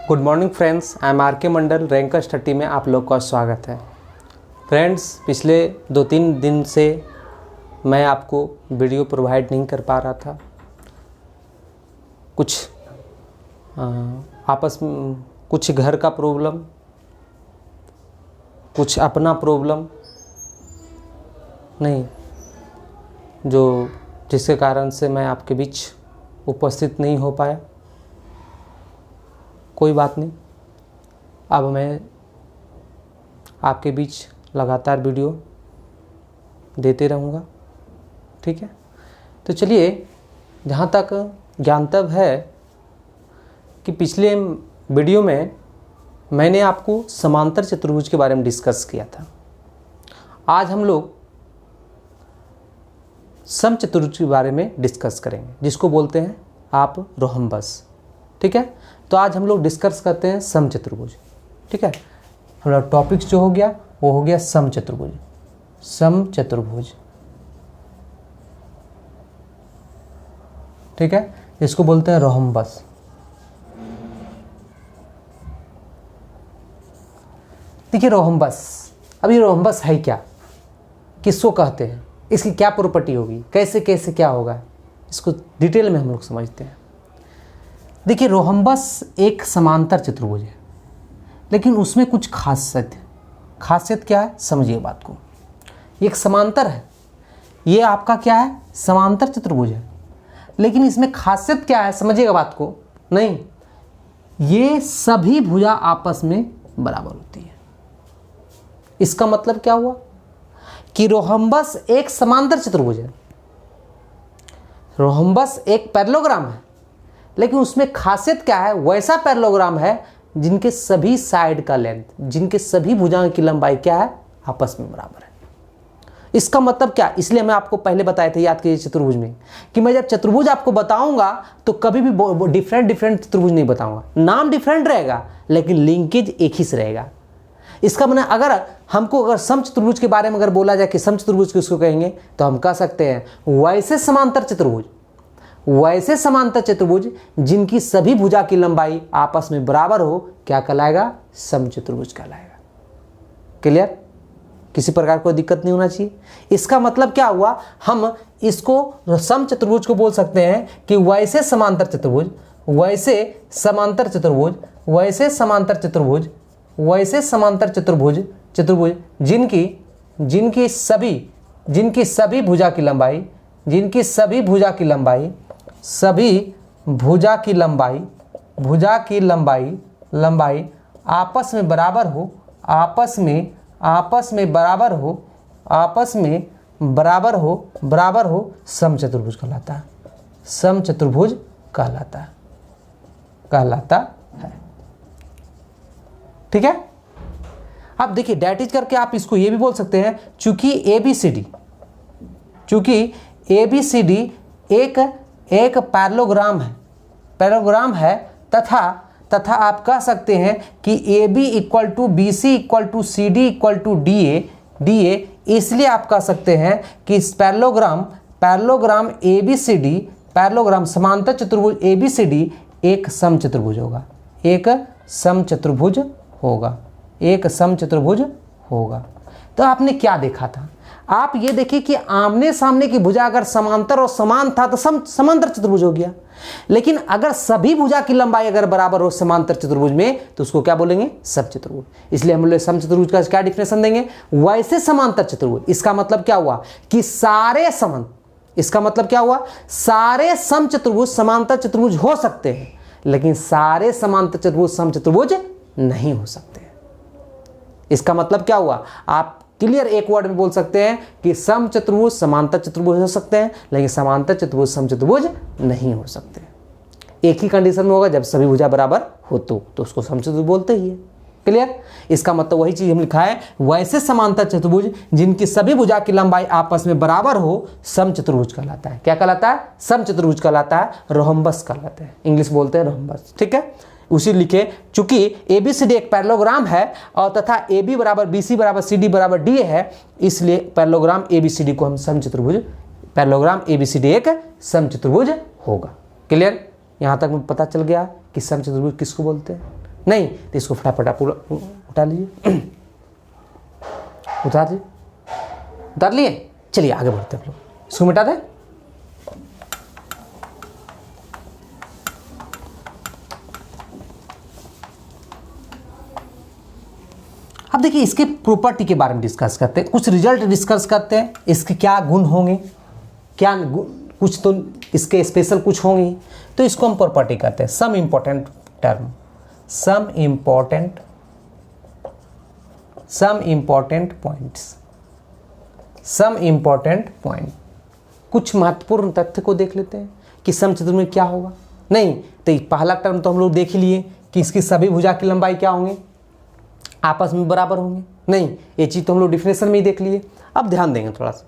Good morning friends, I am R K Mandal. Ranker study में आप लोग का स्वागत है। फ्रेंड्स, पिछले 2-3 दिन से मैं आपको वीडियो प्रोवाइड नहीं कर पा रहा था। कुछ आपस में कुछ घर का प्रॉब्लम, कुछ अपना प्रॉब्लम नहीं, जो जिसके कारण से मैं आपके बीच उपस्थित नहीं हो पाया। कोई बात नहीं, अब मैं आपके बीच लगातार वीडियो देते रहूँगा, ठीक है। तो चलिए, जहाँ तक ज्ञातव्य है कि पिछले वीडियो में मैंने आपको समांतर चतुर्भुज के बारे में डिस्कस किया था। आज हम लोग समचतुर्भुज के बारे में डिस्कस करेंगे, जिसको बोलते हैं आप रोहम्बस, ठीक है। तो आज हम लोग डिस्कस करते हैं समचतुर्भुज, ठीक है। हमारा टॉपिक्स जो हो गया वो हो गया समचतुर्भुज। समचतुर्भुज, ठीक है, इसको बोलते हैं रोहम्बस। देखिए रोहम्बस, अभी रोहम्बस है क्या, किसको कहते हैं, इसकी क्या प्रॉपर्टी होगी, कैसे कैसे क्या होगा, इसको डिटेल में हम लोग समझते हैं। देखिए रोहम्बस एक समांतर चतुर्भुज है, लेकिन उसमें कुछ खासियत है। खासियत क्या है, समझिए बात को। एक समांतर है, ये आपका क्या है, समांतर चतुर्भुज है, लेकिन इसमें खासियत क्या है, समझिएगा बात को। नहीं, ये सभी भुजा आपस में बराबर होती है। इसका मतलब क्या हुआ कि रोहम्बस एक समांतर चतुर्भुज है, रोहम्बस एक पैरेललोग्राम है, लेकिन उसमें खासियत क्या है, वैसा पैरेललोग्राम है जिनके सभी साइड का लेंथ, जिनके सभी भुजाओं की लंबाई क्या है, आपस में बराबर है। इसका मतलब क्या, इसलिए मैं आपको पहले बताए थे, याद कीजिए चतुर्भुज में, कि मैं जब चतुर्भुज आपको बताऊंगा तो कभी भी डिफरेंट चतुर्भुज नहीं बताऊंगा। नाम डिफरेंट रहेगा लेकिन लिंकेज एक ही से रहेगा। इसका मतलब अगर हमको समचतुर्भुज के बारे में अगर बोला जाए कि समचतुर्भुज किसको कहेंगे, तो हम कह सकते हैं वैसे समांतर चतुर्भुज, वैसे समांतर चतुर्भुज जिनकी सभी भुजा की लंबाई आपस में बराबर हो, क्या कहलाएगा, समचतुर्भुज कहलाएगा। क्लियर, किसी प्रकार कोई दिक्कत नहीं होना चाहिए। इसका मतलब क्या हुआ, हम इसको समचतुर्भुज को बोल सकते हैं कि वैसे समांतर चतुर्भुज, वैसे समांतर चतुर्भुज, वैसे समांतर चतुर्भुज, वैसे समांतर चतुर्भुज, चतुर्भुज जिनकी सभी भुजा की लंबाई, जिनकी सभी भुजा की लंबाई, सभी भुजा की लंबाई, लंबाई आपस में बराबर हो, आपस में बराबर हो, समचतुर्भुज कहलाता है। समचतुर्भुज कहलाता है, ठीक है। अब देखिए डैट करके आप इसको ये भी बोल सकते हैं, चूंकि ABCD एक पैरेललोग्राम है तथा आप कह सकते हैं कि AB equal to BC equal to CD equal to DA, इसलिए आप कह सकते हैं कि इस पैरेललोग्राम ABCD, पैरेललोग्राम समांतर चतुर्भुज ABCD एक समचतुर्भुज होगा, एक समचतुर्भुज होगा। तो आपने क्या देखा था, आप ये देखिए कि आमने सामने की भुजा अगर समांतर और समान था तो समांतर चतुर्भुज हो गया, लेकिन अगर सभी भुजा की लंबाई अगर बराबर हो समांतर चतुर्भुज में, तो उसको क्या बोलेंगे, समचतुर्भुज। इसलिए हम लोग समचतुर्भुज का क्या डिफिनेशन देंगे, वैसे समांतर चतुर्भुज। इसका मतलब क्या हुआ कि सारे समचतुर्भुज समांतर चतुर्भुज हो सकते हैं, लेकिन सारे समांतर चतुर्भुज समचतुर्भुज नहीं हो सकते। इसका मतलब क्या हुआ, आप क्लियर एक वर्ड में बोल सकते हैं कि समचतुर्भुज समांतर चतुर्भुज हो सकते हैं, लेकिन समांतर चतुर्भुज समचतुर्भुज नहीं हो सकते। एक ही कंडीशन में होगा, जब सभी भुजा बराबर हो तो उसको समचतुर्भुज बोलते ही है। क्लियर, इसका मतलब वही चीज हम लिखा है, वैसे समांतर चतुर्भुज जिनकी सभी भुजा की लंबाई आपस में बराबर हो, समचतुर्भुज कहलाता है। क्या कहलाता है, समचतुर्भुज कहलाता है, रोहम्बस कहलाता है, इंग्लिश बोलते हैं रोहम्बस, ठीक है। उसी लिखे, चूंकि ABCD एक पैरेललोग्राम है और तथा AB बराबर BC बराबर CD बराबर DA है, इसलिए पैरेललोग्राम ABCD को हम समचतुर्भुज, पैरेललोग्राम ABCD एक समचतुर्भुज होगा। क्लियर, यहाँ तक पता चल गया कि समचतुर्भुज किसको बोलते हैं। नहीं, तो इसको फटाफट आप उठा लीजिए, उतार लिए। चलिए आगे बढ़ते हैं हम लोग, इसको मिटा दें। अब देखिए इसके प्रॉपर्टी के बारे में डिस्कस करते हैं, कुछ रिजल्ट डिस्कस करते हैं, इसके क्या गुण होंगे, क्या कुछ तो इसके स्पेशल कुछ होंगे, तो इसको हम प्रॉपर्टी करते हैं। Some important term, some important point, कुछ महत्वपूर्ण तथ्य को देख लेते हैं कि समचतुर्भुज में क्या होगा। नहीं तो पहला टर्म तो हम लोग देख ही लिए कि इसकी सभी भुजा की लंबाई क्या होंगे, आपस में बराबर होंगे। नहीं, ये चीज तो हम लोग डिफिनेशन में ही देख लिए। अब ध्यान देंगे थोड़ा सा।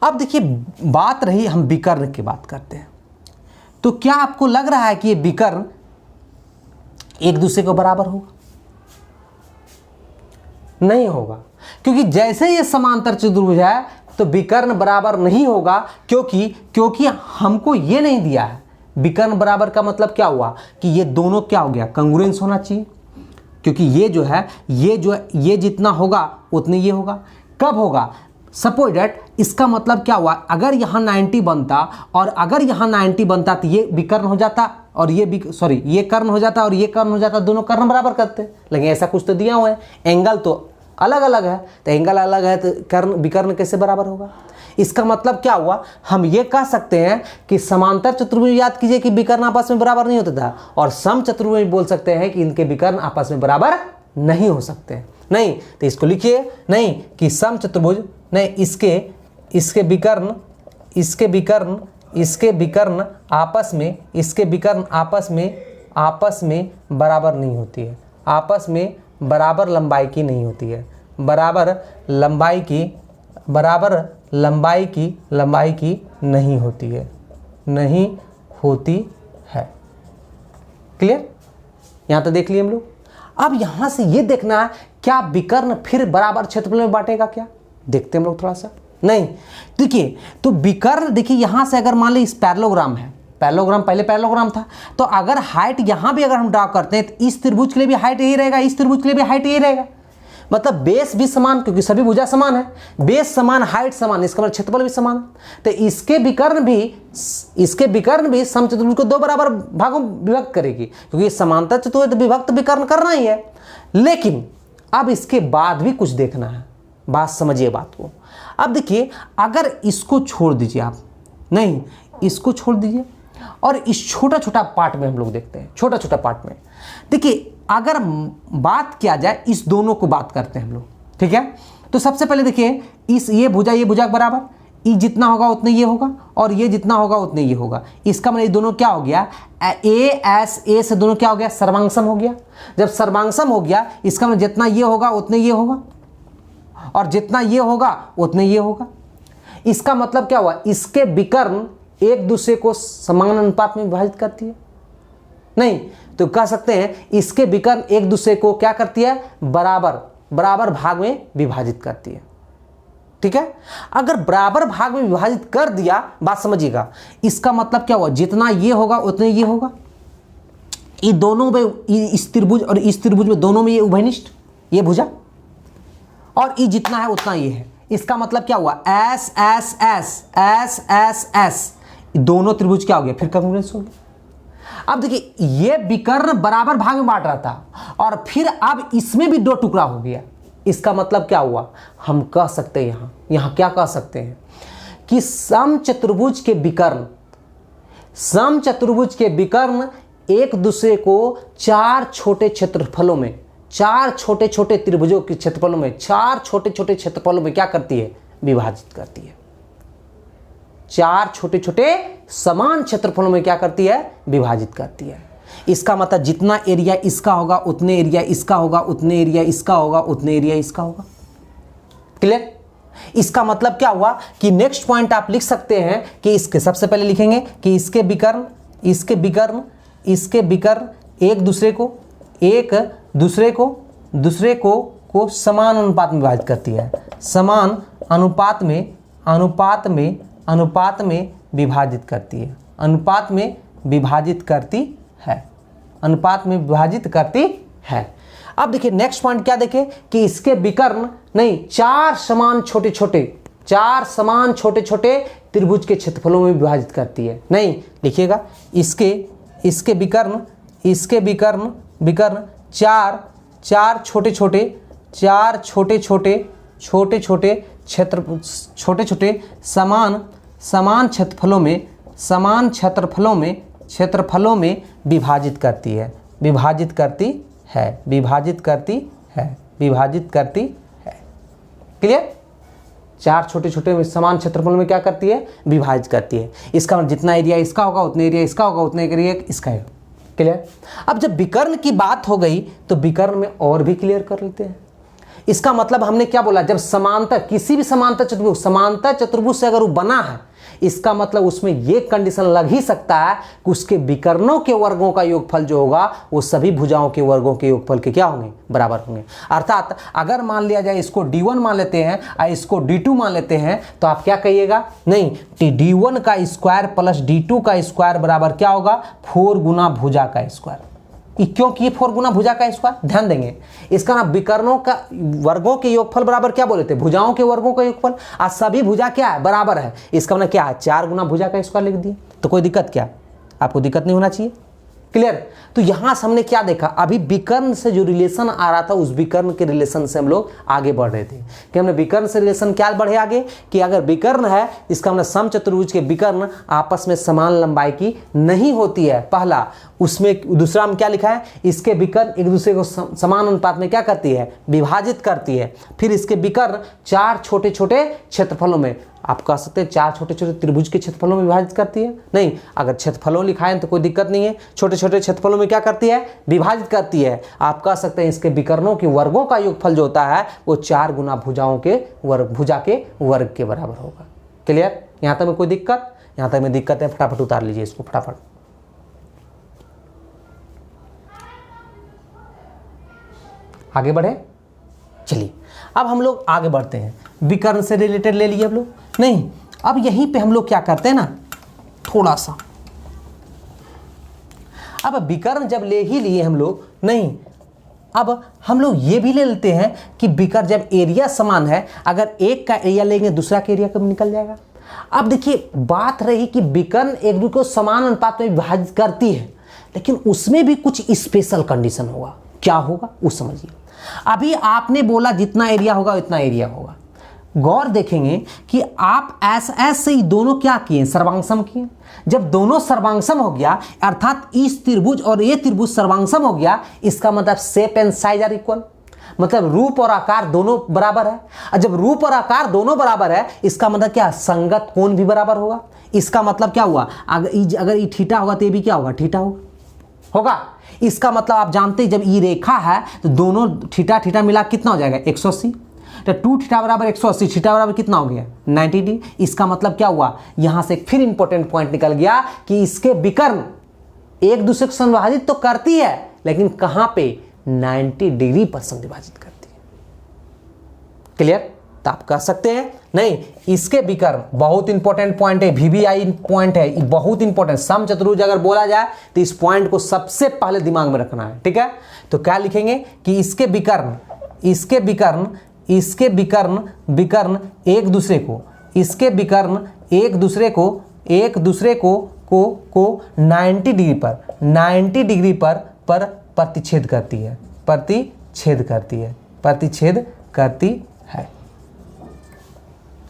अब देखिए बात रही, हम विकर्ण की बात करते हैं, तो क्या आपको लग रहा है कि ये विकर्ण एक दूसरे को बराबर होगा? नहीं होगा, क्योंकि जैसे ये समांतर चतुर्भुज है तो विकर्ण बराबर नहीं होगा, क्योंकि हमको ये नहीं दिया है। विकर्ण बराबर का मतलब क्या हुआ कि ये दोनों क्या हो गया, कंग्रुएंस होना चाहिए, क्योंकि ये जो है ये जितना होगा उतनी ये होगा। कब होगा? सपोज डेट, इसका मतलब क्या हुआ, अगर यहाँ 90 बनता और अगर यहाँ 90 बनता तो ये विकर्ण हो जाता और ये कर्ण हो जाता और ये कर्ण हो जाता, दोनों कर्ण बराबर करते। लेकिन ऐसा कुछ तो दिया हुआ है, एंगल तो अलग अलग है, तो एंगल अलग है तो कर्ण विकर्ण कैसे बराबर होगा? इसका मतलब क्या हुआ, हम ये कह सकते हैं कि समांतर चतुर्भुज याद कीजिए कि विकर्ण आपस में बराबर नहीं होता था, और सम चतुर्भुज बोल सकते हैं कि इनके विकर्ण आपस में बराबर नहीं हो सकते। नहीं तो इसको लिखिए, नहीं कि सम चतुर्भुज, नहीं इसके विकर्ण आपस में बराबर नहीं होती है, आपस में बराबर लंबाई की नहीं होती है, बराबर लंबाई की नहीं होती है। क्लियर? यहां तो देख लिए हम लोग। अब यहां से ये देखना है क्या विकर्ण फिर बराबर क्षेत्रफल में बांटेगा क्या? देखते हैं हम लोग थोड़ा सा। नहीं देखिए, तो विकर्ण देखिए यहां से अगर मान ली इस पैरेललोग्राम है, पैरेललोग्राम पहले पैरेललोग्राम था, तो अगर हाइट यहां भी अगर हम ड्रा करते हैं तो इस त्रिभुज के लिए भी हाइट यही रहेगा, इस त्रिभुज के लिए भी हाइट यही रहेगा, मतलब बेस भी समान, क्योंकि सभी भुजा समान है, बेस समान, हाइट समान, इसका मतलब क्षेत्रफल भी समान। तो इसके विकर्ण भी समचतुर्भुज को दो बराबर भागों विभक्त करेगी, क्योंकि समांतर चतुर्भुज तो विभक्त विकर्ण करना ही है। लेकिन अब इसके बाद भी कुछ देखना है, बात समझिए बात को। अब देखिए अगर इसको छोड़ दीजिए आप, नहीं इसको छोड़ दीजिए और इस छोटा छोटा पार्ट में हम लोग देखते हैं, छोटा छोटा पार्ट में देखिए अगर बात किया जाए, इस दोनों को बात करते हैं हम लोग, ठीक है। तो सबसे पहले देखिए ये भुजा के बराबर, ये जितना होगा उतने ये होगा और ये जितना होगा उतने ये होगा। इसका मतलब ये दोनों क्या हो गया, ए से दोनों क्या हो गया, सर्वांगसम हो गया। जब सर्वांगसम हो गया इसका मतलब जितना ये होगा उतने ये होगा और जितना ये होगा उतने ये होगा। इसका मतलब क्या हुआ, इसके विकर्ण एक दूसरे को समान अनुपात में विभाजित करती है। नहीं तो कह सकते हैं इसके विकर्ण एक दूसरे को क्या करती है, बराबर भाग में विभाजित करती है। ठीक है, अगर बराबर भाग में विभाजित कर दिया, बात समझिएगा, इसका मतलब क्या हुआ, जितना ये होगा उतने ये होगा। ये दोनों में, इस त्रिभुज और इस त्रिभुज में दोनों में ये उभयनिष्ठ, ये भुजा, और ये जितना है उतना ये है। इसका मतलब क्या हुआ, S S S S S S, दोनों त्रिभुज क्या हो गया, फिर कंग्रुएंस हो गया। अब देखिए ये विकर्ण बराबर भाग में बांट रहा था और फिर अब इसमें भी दो टुकड़ा हो गया। इसका मतलब क्या हुआ, हम कह सकते हैं यहां क्या कह सकते हैं कि समचतुर्भुज के विकर्ण एक दूसरे को चार छोटे क्षेत्रफलों में, चार छोटे छोटे त्रिभुजों के क्षेत्रफलों में, चार छोटे छोटे क्षेत्रफलों में क्या करती है, विभाजित करती है। चार छोटे छोटे समान क्षेत्रफलों में क्या करती है, विभाजित करती है। इसका मतलब जितना एरिया इसका होगा उतने एरिया इसका होगा, उतने एरिया इसका होगा, उतने एरिया इसका होगा। क्लियर? इसका मतलब क्या हुआ कि नेक्स्ट पॉइंट आप लिख सकते हैं कि इसके, सबसे पहले लिखेंगे कि इसके विकर्ण एक दूसरे को समान अनुपात में विभाजित करती है, समान अनुपात में विभाजित करती है, अनुपात में विभाजित करती है। अनुपात में विभाजित करती है। अब देखिए नेक्स्ट पॉइंट क्या देखें कि इसके विकर्ण नहीं, चार समान छोटे छोटे त्रिभुज के क्षेत्रफलों में विभाजित करती है। नहीं लिखिएगा, इसके विकर्ण चार छोटे छोटे समान क्षेत्रफलों में विभाजित करती है। क्लियर? चार छोटे छोटे समान क्षेत्रफलों में क्या करती है? विभाजित करती है। इसका मतलब जितना एरिया इसका होगा उतना एरिया इसका होगा, उतना एरिया इसका है। क्लियर? अब जब विकर्ण की बात हो गई तो विकर्ण में और भी क्लियर कर लेते हैं। इसका मतलब हमने क्या बोला, जब समांतर किसी भी समांतर चतुर्भुज से अगर वो बना है, इसका मतलब उसमें ये कंडीशन लग ही सकता है कि उसके विकर्णों के वर्गों का योगफल जो होगा वो सभी भुजाओं के वर्गों के योगफल के क्या होंगे? बराबर होंगे। अर्थात अगर मान लिया जाए इसको D1 मान लेते हैं और इसको D2 मान लेते हैं तो आप क्या कहिएगा? नहीं, D1 का स्क्वायर प्लस D2 का स्क्वायर बराबर क्या होगा? 4 गुना भुजा का स्क्वायर। क्योंकि 4 गुना भुजा का स्क्वायर, ध्यान देंगे इसका नाम विकर्णों का वर्गों के योगफल बराबर क्या बोले थे? भुजाओं के वर्गों का योगफल। आज सभी भुजा क्या है? बराबर है। इसका मतलब क्या है? 4 गुना भुजा का स्क्वायर लिख दिए। तो कोई दिक्कत क्या? आपको दिक्कत नहीं होना चाहिए। क्लियर? तो यहां से हमने क्या देखा, अभी विकर्ण से जो रिलेशन आ रहा था उस विकर्ण के रिलेशन से हम लोग आगे बढ़ रहे थे कि हमने विकर्ण से रिलेशन क्या बढ़े आगे कि अगर विकर्ण है इसका मतलब समचतुर्भुज के विकर्ण आपस में समान लंबाई की नहीं होती है। पहला, उसमें दूसरा में क्या लिखा है? इसके विकर्ण एक दूसरे को समान अनुपात में क्या करती है? विभाजित करती है। फिर इसके विकर्ण चार छोटे छोटे क्षेत्रफलों में, आप कह सकते हैं 4 छोटे छोटे त्रिभुज के क्षेत्रफलों में विभाजित करती है। नहीं, अगर क्षेत्रफलों लिखा है तो कोई दिक्कत नहीं है, छोटे छोटे क्षेत्रफलों में क्या करती है? विभाजित करती है। आप कह सकते हैं इसके विकर्णों के वर्गों का योगफल जो होता है वो 4 गुना भुजा के वर्ग के बराबर होगा। क्लियर? यहां तक में कोई दिक्कत? यहां तक में दिक्कत है, फटाफट उतार लीजिए इसको फटाफट। आगे बढ़े, चलिए अब हम लोग आगे बढ़ते हैं। विकर्ण से रिलेटेड ले लिए हम लोग। नहीं, अब यहीं पे हम लोग क्या करते हैं ना, थोड़ा सा अब विकर्ण जब ले ही लिए हम लोग, नहीं अब हम लोग ये भी ले लेते हैं कि विकर्ण जब एरिया समान है, अगर एक का एरिया लेंगे दूसरा का एरिया कब निकल जाएगा। अब देखिए बात रही कि विकर्ण एक दूसरे को समान अनुपात में विभाजित करती है, लेकिन उसमें भी कुछ स्पेशल कंडीशन होगा। क्या होगा वो समझिए। अभी आपने बोला जितना एरिया होगा उतना एरिया होगा। गौर देखेंगे कि आप ऐसे ही दोनों क्या किए? सर्वांगसम किए। जब दोनों सर्वांगसम हो गया अर्थात इस त्रिभुज और ये त्रिभुज सर्वांगसम हो गया, इसका मतलब shape and size are equal, मतलब रूप और आकार दोनों बराबर है। और जब रूप और आकार दोनों बराबर है इसका मतलब क्या? संगत कोण भी बराबर होगा। इसका मतलब क्या हुआ? अगर ये थीटा होगा तो ये भी क्या होगा? थीटा होगा। इसका मतलब आप जानते हैं जब ये रेखा है तो दोनों थीटा मिला कितना हो जाएगा? 180। तो 2 थीटा बराबर 180, थीटा बराबर कितना हो गया? 90 डिग्री। इसका मतलब क्या हुआ? यहां से फिर इंपॉर्टेंट पॉइंट निकल गया कि इसके विकर्ण एक दूसरे को संविभाजित तो करती है, लेकिन कहां पे? 90 डिग्री पर संविभाजित करती है। क्लियर? तो आप कह सकते हैं नहीं, इसके विकर्ण बहुत इंपॉर्टेंट पॉइंट है, VVI पॉइंट है, बहुत इंपॉर्टेंट। समचतुर्भुज अगर बोला जाए तो इस पॉइंट को सबसे पहले दिमाग में रखना है। ठीक है? तो क्या लिखेंगे कि इसके विकर्ण एक दूसरे को, इसके विकर्ण एक दूसरे को 90 डिग्री पर प्रतिच्छेद करती है।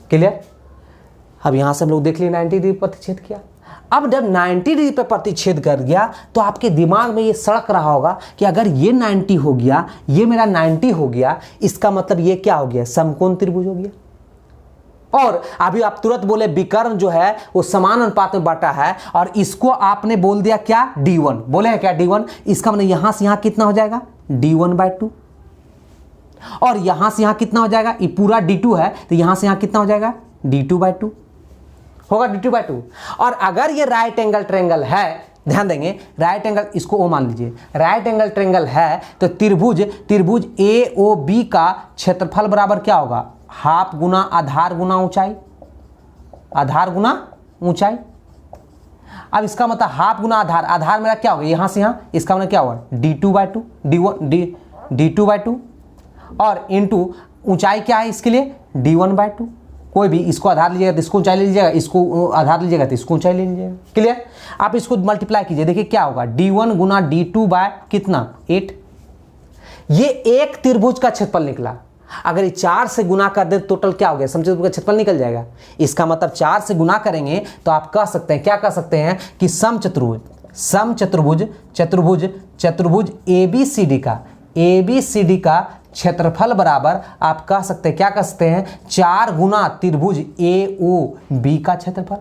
क्लियर? अब यहां से हम लोग देख लिए 90 डिग्री प्रतिच्छेद किया। अब जब 90 डिग्री पर प्रतिच्छेद कर गया तो आपके दिमाग में ये सड़क रहा होगा कि अगर ये 90 हो गया, ये मेरा 90 हो गया, इसका मतलब ये क्या हो गया? समकोण त्रिभुज हो गया। और अभी आप तुरंत बोले विकर्ण जो है वो समान अनुपात में बांटा है और इसको आपने बोल दिया क्या? D1 बोले हैं क्या? D1। इसका मतलब यहां से यहां कितना हो जाएगा? D1/2। और यहां से यहां कितना हो जाएगा? ये पूरा D2 है तो यहां से यहां कितना हो जाएगा? D2/2 होगा, D2/2। और अगर ये राइट एंगल ट्रायंगल है, ध्यान देंगे राइट एंगल, इसको ओ मान लीजिए, राइट एंगल ट्रायंगल है तो त्रिभुज AOB का क्षेत्रफल बराबर क्या होगा? हाफ गुना आधार गुना ऊंचाई, अब इसका मतलब हाफ गुना आधार, आधार मेरा क्या होगा यहाँ से यहाँ, इसका मतलब क्या होगा d2/2, d2/2 और इंटू ऊंचाई क्या है इसके लिए d1/2। कोई भी इसको आधार लीजिएगा तो इसको ऊंचाई ले लीजिएगा, इसको आधार लीजिएगा तो इसको ऊंचाई ले लीजिएगा। क्लियर? आप इसको मल्टीप्लाई कीजिए, देखिए क्या होगा d1 गुना d2 बाय कितना 8। ये एक त्रिभुज का क्षेत्रफल निकला। अगर ये 4 से गुना कर दे टोटल क्या हो गया, समचतुर्भुज का क्षेत्रफल निकल जाएगा। इसका मतलब 4 से गुना करेंगे तो आप कह सकते हैं, क्या कह सकते हैं कि चतुर्भुज ABCD का क्षेत्रफल बराबर आप कह सकते हैं, क्या कह सकते हैं 4 गुना त्रिभुज AOB का क्षेत्रफल।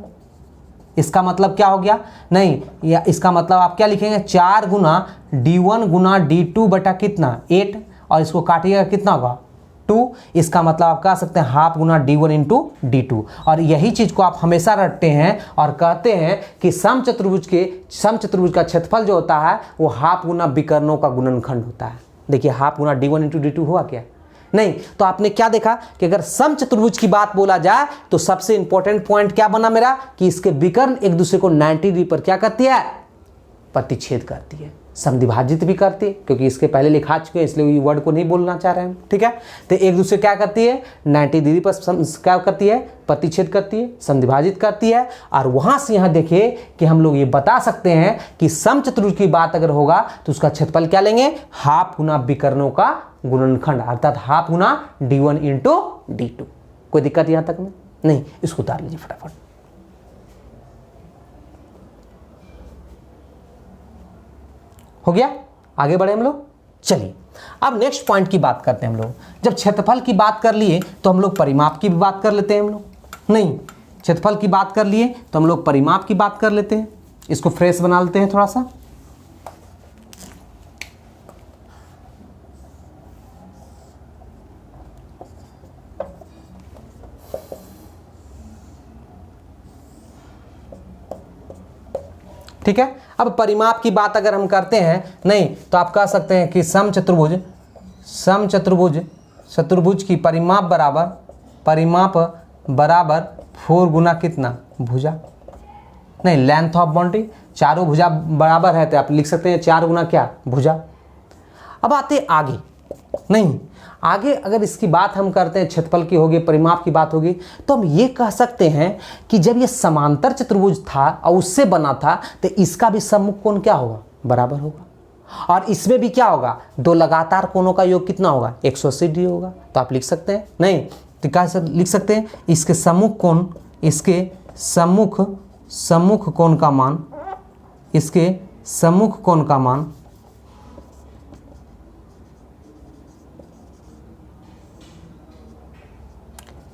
इसका मतलब क्या हो गया, नहीं या इसका मतलब आप क्या लिखेंगे 4 गुना d1 गुना d2 बटा कितना 8 और इसको काटिएगा कितना होगा 2। इसका मतलब आप कह सकते हैं हाफ गुना d1 इंटू d2। और यही चीज को आप हमेशा रटते हैं और कहते हैं कि समचतुर्भुज का क्षेत्रफल जो होता है वो हाफ गुना विकर्णों का गुणनखंड होता है। देखिए हाफ गुना d1 इंटू d2 हुआ क्या, नहीं। तो आपने क्या देखा कि अगर समचतुर्भुज की बात बोला जाए तो सबसे इंपॉर्टेंट पॉइंट क्या बना मेरा कि इसके विकर्ण एक दूसरे को 90 डिग्री पर क्या करती है, प्रतिच्छेद करती है, समद्विभाजित भी करती है, क्योंकि इसके पहले लिखा चुके हैं इसलिए ये वर्ड को नहीं बोलना चाह रहे हैं, ठीक है। तो एक दूसरे क्या करती है 90 डिग्री पर क्या करती है, प्रतिच्छेद करती है, समद्विभाजित करती है। और वहां से यहां देखिए कि हम लोग ये बता सकते हैं कि समचतुर्भुज की बात अगर होगा तो उसका क्षेत्रफल क्या लेंगे, हाफ गुना विकर्णों का गुणनखंड, अर्थात हाफ गुना d1 इंटू d2। कोई दिक्कत यहां तक में नहीं, इसको उतार लीजिए फटाफट। हो गया, आगे बढ़े हम लोग। चलिए अब नेक्स्ट पॉइंट की बात करते हैं हम लोग। जब क्षेत्रफल की बात कर लिए तो हम लोग परिमाप की भी बात कर लेते हैं हम लोग, नहीं क्षेत्रफल की बात कर लिए तो हम लोग परिमाप की बात कर लेते हैं। इसको फ्रेश बना लेते हैं थोड़ा सा। ठीक है, अब परिमाप की बात अगर हम करते हैं, नहीं तो आप कह सकते हैं कि चतुर्भुज की परिमाप बराबर 4 गुना कितना भुजा, नहीं लेंथ ऑफ बाउंड्री, चारों भुजा बराबर है तो आप लिख सकते हैं 4 गुना क्या भुजा। अब आते आगे, नहीं आगे अगर इसकी बात हम करते हैं, क्षेत्रफल की होगी, परिमाप की बात होगी, तो हम ये कह सकते हैं कि जब ये समांतर चतुर्भुज था और उससे बना था तो इसका भी सम्मुख कोण क्या होगा, बराबर होगा। और इसमें भी क्या होगा, दो लगातार कोणों का योग कितना होगा, 180 डिग्री होगा। तो आप लिख सकते हैं, नहीं तो कैसे लिख सकते हैं, इसके सम्मुख कोण, इसके सम्मुख कोण का मान, इसके सम्मुख कोण का मान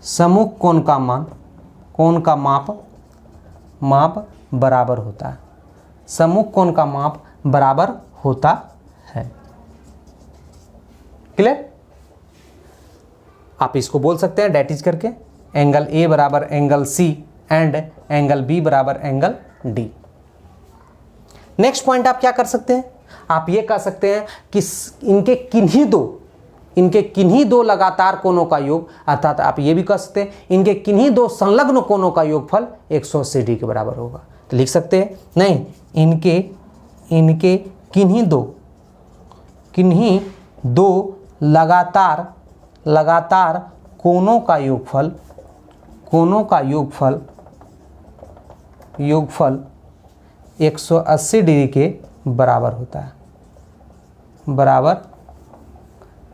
सम्मुख कोण का मान, कोण का माप बराबर होता है, सम्मुख कोण का माप बराबर होता है। क्लियर? आप इसको बोल सकते हैं डेट इज करके एंगल ए बराबर angle C and angle B बराबर एंगल डी। नेक्स्ट पॉइंट आप क्या कर सकते हैं, आप ये कह सकते हैं कि इनके किन्हीं दो लगातार कोणों का योग, अर्थात आप ये भी कह सकते हैं इनके किन्हीं दो संलग्न कोणों का योगफल 180 डिग्री के बराबर होगा। तो लिख सकते हैं, नहीं इनके किन्हीं दो लगातार कोणों का योगफल 180 डिग्री के बराबर होता है, बराबर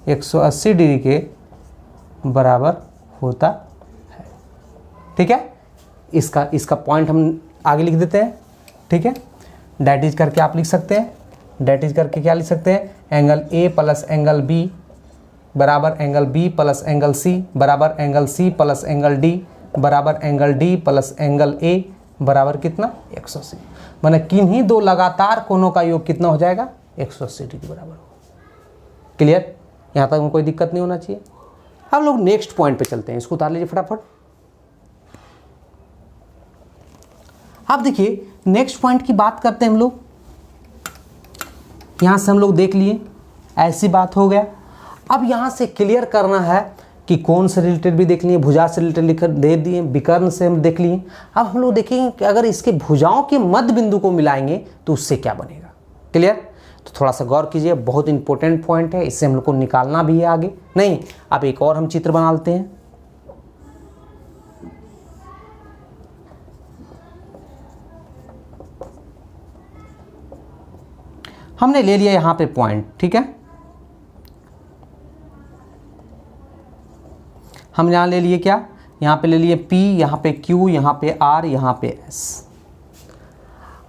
180 डिग्री के बराबर होता है। ठीक है, इसका पॉइंट हम आगे लिख देते हैं। ठीक है, डेट इज करके आप लिख सकते हैं, डेट इज करके क्या लिख सकते हैं, angle A plus angle B बराबर angle B plus angle C बराबर angle C plus angle D बराबर angle D plus angle A बराबर कितना 180। माने किन्हीं दो लगातार कोणों का योग कितना हो जाएगा, 180 डिग्री के बराबर होगा। क्लियर? यहाँ तक कोई दिक्कत नहीं होना चाहिए। अब लोग नेक्स्ट पॉइंट पे चलते हैं, इसको उतार लीजिए फटाफट। अब देखिए नेक्स्ट पॉइंट की बात करते हैं हम लोग। यहाँ से हम लोग देख लिए, ऐसी बात हो गया। अब यहाँ से क्लियर करना है कि कोण से रिलेटेड भी देख लिए, भुजा से रिलेटेड दे दिए, विकर्ण से हम देख लिए। अब हम लोग देखेंगे कि अगर इसके भुजाओं के मध्य बिंदु को मिलाएंगे तो उससे क्या बनेगा। क्लियर? तो थोड़ा सा गौर कीजिए, बहुत इंपॉर्टेंट पॉइंट है, इससे हम लोग को निकालना भी है आगे। नहीं, अब एक और हम चित्र बना लेते हैं। हमने ले लिया यहां पे पॉइंट, ठीक है, हम यहां ले लिए क्या, यहां पे ले लिए P, यहां पे Q, यहां पे R, यहां पे S।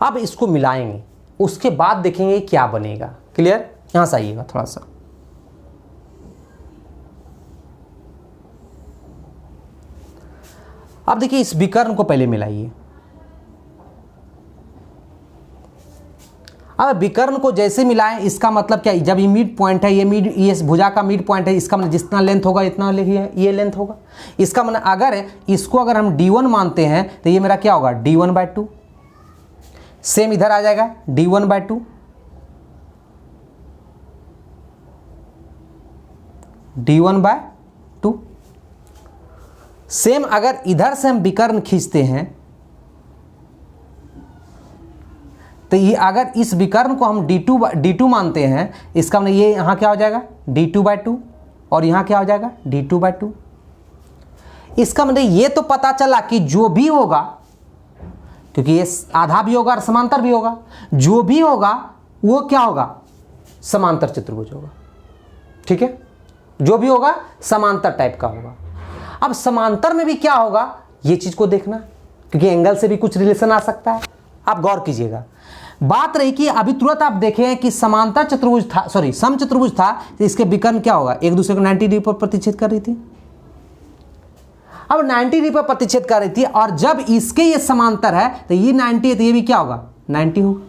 अब इसको मिलाएंगे, उसके बाद देखेंगे क्या बनेगा। क्लियर? यहां से आइएगा थोड़ा सा। अब देखिए इस विकर्ण को पहले मिलाइए। अब विकर्ण को जैसे मिलाएं, इसका मतलब क्या, जब ये मिड पॉइंट है, ये भुजा का मिड पॉइंट है, इसका मतलब जितना लेंथ होगा इतना ये लेंथ होगा। इसका मतलब अगर इसको अगर हम D1 मानते हैं तो ये मेरा क्या होगा, D1/2। सेम इधर आ जाएगा D1/2, D1/2। सेम अगर इधर से हम विकर्ण खींचते हैं तो ये अगर इस विकर्ण को हम D2 मानते हैं, इसका मतलब ये यहाँ क्या हो जाएगा, D2/2, और यहाँ क्या हो जाएगा, D2/2। इसका मतलब ये तो पता चला कि जो भी होगा, क्योंकि ये आधा भी होगा और समांतर भी होगा, जो भी होगा वो क्या होगा, समांतर चतुर्भुज होगा। ठीक है, जो भी होगा समांतर टाइप का होगा। अब समांतर में भी क्या होगा ये चीज को देखना, क्योंकि एंगल से भी कुछ रिलेशन आ सकता है। आप गौर कीजिएगा, बात रही कि अभी तुरंत आप देखें कि समांतर चतुर्भुज था, सॉरी सम चतुर्भुज था, तो इसके विकर्ण क्या होगा, एक दूसरे को 90 डिग्री पर प्रतिच्छेद कर रही थी। अब 90 डिग्री पर प्रतिच्छेद कर रही थी, और जब इसके ये समांतर है तो ये 90 है, तो ये भी क्या होगा, 90 होगा,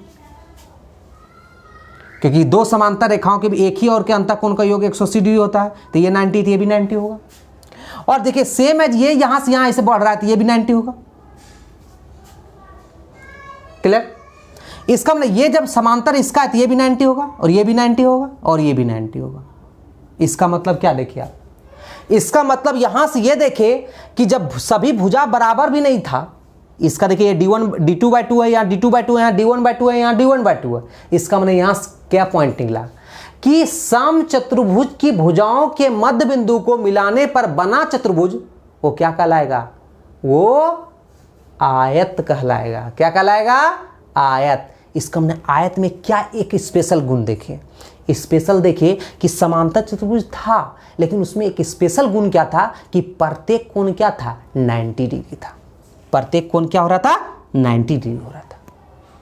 क्योंकि दो समांतर रेखाओं के भी एक ही और के अंतःकोण का योग 180 डिग्री होता है, तो ये 90 तो ये भी 90 होगा। और देखिए सेम एज ये यहां से यहां ऐसे बढ़ रहा है, तो ये भी 90 होगा। क्लियर? इसका मतलब ये जब समांतर इसका है तो ये भी 90 होगा, और ये भी 90 होगा, और ये भी 90 होगा। इसका मतलब क्या देखिए आप, इसका मतलब यहां से ये देखे कि जब सभी भुजा बराबर भी नहीं था, इसका देखिए D2/2 है, यहाँ D2/2 है, यहाँ D1/2 है, यहाँ D1/2 है। इसका मतलब यहां क्या पॉइंट निकला कि सम चतुर्भुज की भुजाओं के मध्य बिंदु को मिलाने पर बना चतुर्भुज वो क्या कहलाएगा, वो आयत कहलाएगा। क्या कहलाएगा, आयत। इसका हमने आयत में क्या एक स्पेशल गुण देखे, स्पेशल देखे कि समांतर चतुर्भुज था, लेकिन उसमें एक स्पेशल गुण क्या था कि प्रत्येक कोण क्या था, 90 डिग्री था। प्रत्येक कोण क्या हो रहा था, 90 डिग्री हो रहा था।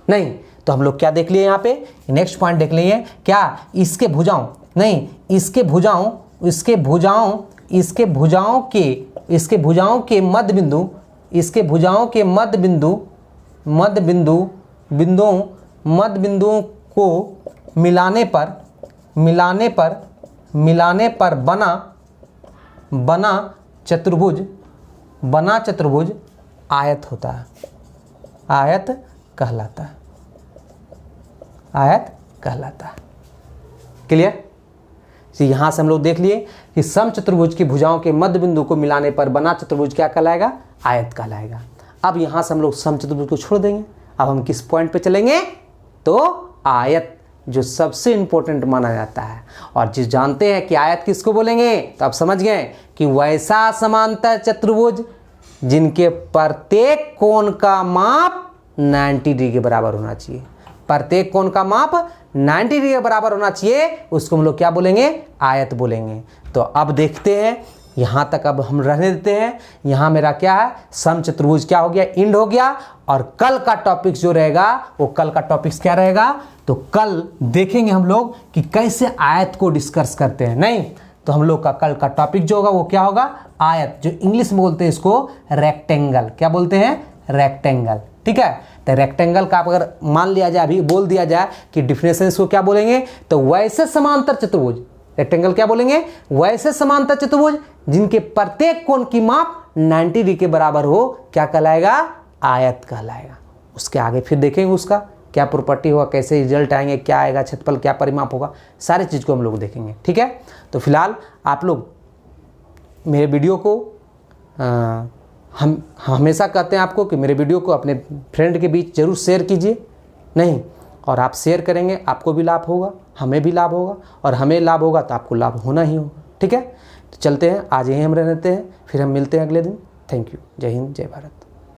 नहीं तो हम लोग क्या देख लिए यहाँ पे, नेक्स्ट पॉइंट देख लिए क्या, इसके भुजाओं, नहीं इसके भुजाओं, इसके भुजाओं, इसके भुजाओं के, इसके भुजाओं के मध्य बिंदु, इसके भुजाओं के मध्य बिंदु, मध्य बिंदु, बिंदुओं, मध्य बिंदुओं को मिलाने पर, मिलाने पर, मिलाने पर बना, बना चतुर्भुज, बना चतुर्भुज आयत होता है, आयत कहलाता है, आयत कहलाता है। क्लियर? यहां से हम लोग देख लिए कि सम चतुर्भुज की भुजाओं के मध्य बिंदु को मिलाने पर बना चतुर्भुज क्या कहलाएगा, आयत कहलाएगा। अब यहां से हम लोग सम चतुर्भुज को छोड़ देंगे, अब हम किस पॉइंट पे चलेंगे, तो आयत, जो सबसे इंपॉर्टेंट माना जाता है। और जिस जानते हैं कि आयत किसको बोलेंगे, तो आप समझ गए कि वैसा समांतर चतुर्भुज जिनके प्रत्येक कोण का माप 90 डिग्री के बराबर होना चाहिए, प्रत्येक कोण का माप 90 डिग्री के बराबर होना चाहिए, उसको हम लोग क्या बोलेंगे, आयत बोलेंगे। तो अब देखते हैं, यहां तक अब हम रहने देते हैं। यहां मेरा क्या है, सम चतुर्भुज क्या हो गया, इंड हो गया। और कल का टॉपिक्स जो रहेगा वो कल का टॉपिक्स क्या रहेगा, तो कल देखेंगे हम लोग कि कैसे आयत को डिस्कस करते हैं। नहीं तो हम लोग का कल का टॉपिक जो होगा वो क्या होगा, आयत, जो इंग्लिश में बोलते हैं इसको रेक्टेंगल। क्या बोलते हैं, रेक्टेंगल। ठीक है, तो रेक्टेंगल का अगर मान लिया जाए, अभी बोल दिया जाए कि डिफिनेशन इसको क्या बोलेंगे, तो वैसे समांतर चतुर्भुज, रेक्टेंगल क्या बोलेंगे, वैसे समांतर चतुर्भुज जिनके प्रत्येक कोण की माप 90 डिग्री के बराबर हो, क्या कहलाएगा, आयत कहलाएगा। उसके आगे फिर देखेंगे उसका क्या प्रॉपर्टी होगा, कैसे रिजल्ट आएंगे, क्या आएगा क्षेत्रफल, क्या परिमाप होगा, सारी चीज को हम लोग देखेंगे। ठीक है, तो फिलहाल आप लोग मेरे वीडियो को हम हमेशा कहते हैं आपको कि मेरे वीडियो को अपने फ्रेंड के बीच ज़रूर शेयर कीजिए, नहीं, और आप शेयर करेंगे आपको भी लाभ होगा, हमें भी लाभ होगा, और हमें लाभ होगा तो आपको लाभ होना ही होगा। ठीक है, तो चलते हैं, आज यहीं हम रहते हैं, फिर हम मिलते हैं अगले दिन। Thank you. जय हिंद, जय भारत।